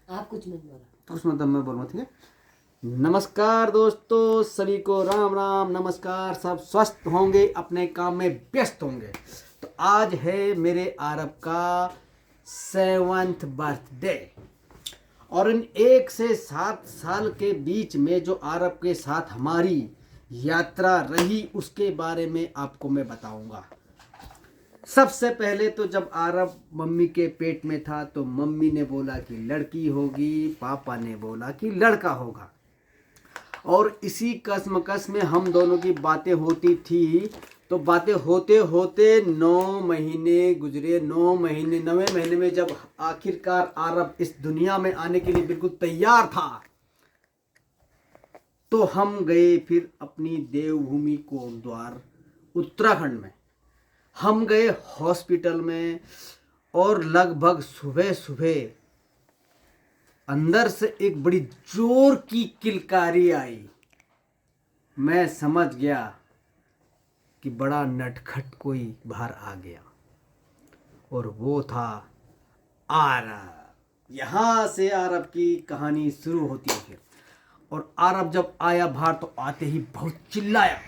आप कुछ नहीं बोला तो उसमें तब मैं बोलूँगा, ठीक है। नमस्कार दोस्तों, सभी को राम राम, नमस्कार। सब स्वस्थ होंगे, अपने काम में व्यस्त होंगे। तो आज है मेरे आरब का 7th बर्थडे, और इन 1 से 7 साल के बीच में जो आरब के साथ हमारी यात्रा रही उसके बारे में आपको मैं बताऊंगा। सबसे पहले तो जब आरब मम्मी के पेट में था तो मम्मी ने बोला कि लड़की होगी, पापा ने बोला कि लड़का होगा, और इसी कसमकस में हम दोनों की बातें होती थी। तो बातें होते होते 9 महीने गुजरे। 9वें महीने में जब आखिरकार आरब इस दुनिया में आने के लिए बिल्कुल तैयार था, तो हम गए फिर अपनी देवभूमि कोटद्वार उत्तराखंड में। हम गए हॉस्पिटल में, और लगभग सुबह सुबह अंदर से एक बड़ी जोर की किलकारी आई। मैं समझ गया कि बड़ा नटखट कोई बाहर आ गया, और वो था आरब। यहाँ से आरब की कहानी शुरू होती है फिर। और आरब जब आया बाहर तो आते ही बहुत चिल्लाया।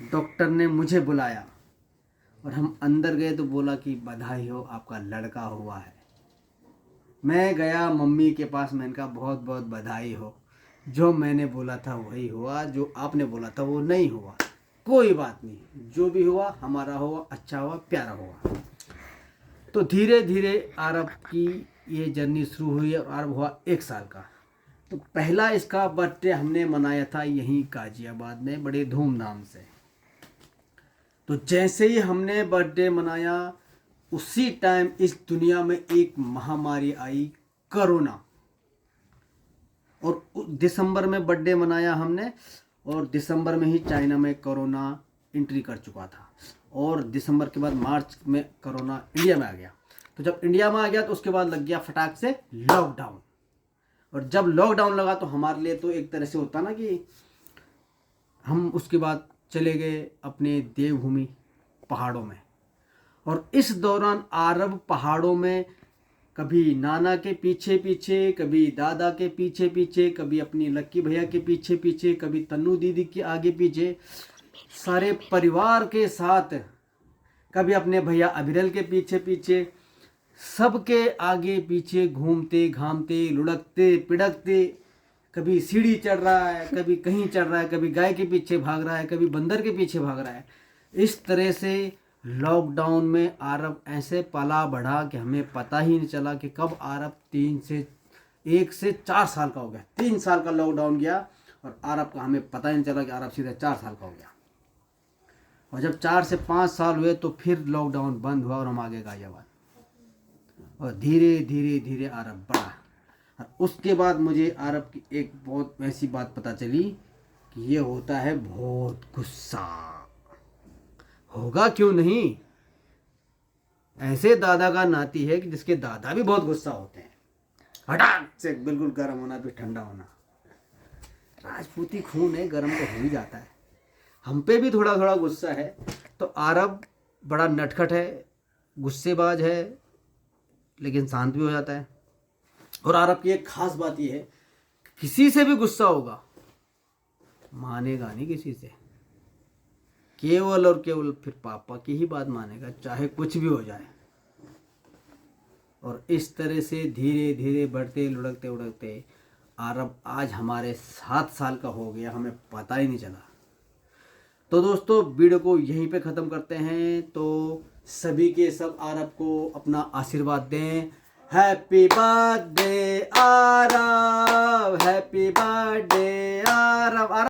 डॉक्टर ने मुझे बुलाया और हम अंदर गए तो बोला कि बधाई हो, आपका लड़का हुआ है। मैं गया मम्मी के पास, मैंने कहा बहुत बहुत बधाई हो, जो मैंने बोला था वही हुआ, जो आपने बोला था वो नहीं हुआ। कोई बात नहीं, जो भी हुआ हमारा हुआ, अच्छा हुआ, प्यारा हुआ। तो धीरे धीरे आरब की ये जर्नी शुरू हुई और आरब हुआ 1 साल का। तो पहला इसका बर्थडे हमने मनाया था यहीं गाजियाबाद में बड़े धूमधाम से। तो जैसे ही हमने बर्थडे मनाया उसी टाइम इस दुनिया में एक महामारी आई, कोरोना। और दिसंबर में बर्थडे मनाया हमने, और दिसंबर में ही चाइना में कोरोना एंट्री कर चुका था, और दिसंबर के बाद मार्च में कोरोना इंडिया में आ गया। तो जब इंडिया में आ गया तो उसके बाद लग गया फटाक से लॉकडाउन। और जब लॉकडाउन लगा तो हमारे लिए तो एक तरह से होता ना कि हम उसके बाद चले गए अपने देवभूमि पहाड़ों में। और इस दौरान आरब पहाड़ों में कभी नाना के पीछे पीछे, कभी दादा के पीछे पीछे, कभी अपनी लक्की भैया के पीछे पीछे, कभी तन्नू दीदी के आगे पीछे, सारे परिवार के साथ, कभी अपने भैया अभिरल के पीछे पीछे, सबके आगे पीछे घूमते घामते लुढ़कते पिढ़कते, कभी सीढ़ी चढ़ रहा है, कभी कहीं चढ़ रहा है, कभी गाय के पीछे भाग रहा है, कभी बंदर के पीछे भाग रहा है। इस तरह से लॉकडाउन में आरब ऐसे पला बढ़ा कि हमें पता ही नहीं चला कि कब आरब 1 से 4 साल का हो गया। 3 साल का लॉकडाउन गया और आरब का हमें पता ही नहीं चला कि आरब सीधे 4 साल का हो गया। और जब 4 से 5 साल हुए तो फिर लॉकडाउन बंद हुआ और हम आगे गाजियाबाद, और धीरे धीरे धीरे आरब बढ़ा। और उसके बाद मुझे आरब की एक बहुत ऐसी बात पता चली कि ये होता है बहुत गुस्सा। होगा क्यों नहीं, ऐसे दादा का नाती है कि जिसके दादा भी बहुत गुस्सा होते हैं, हठाक से बिल्कुल गर्म होना फिर ठंडा होना। राजपूती खून है, गर्म तो हो ही जाता है। हम पे भी थोड़ा थोड़ा गुस्सा है। तो आरब बड़ा नटखट है, गुस्सेबाज है, लेकिन शांत भी हो जाता है। और आरब की एक खास बात यह है, किसी से भी गुस्सा होगा मानेगा नहीं किसी से, केवल और केवल फिर पापा की ही बात मानेगा, चाहे कुछ भी हो जाए। और इस तरह से धीरे धीरे बढ़ते लुढ़कते उड़कते आरब आज हमारे 7 साल का हो गया, हमें पता ही नहीं चला। तो दोस्तों वीडियो को यहीं पे ख़त्म करते हैं। तो सभी के सब आरब को अपना आशीर्वाद दें। हैप्पी बर्थडे आरब, हैप्पी बर्थडे आरब।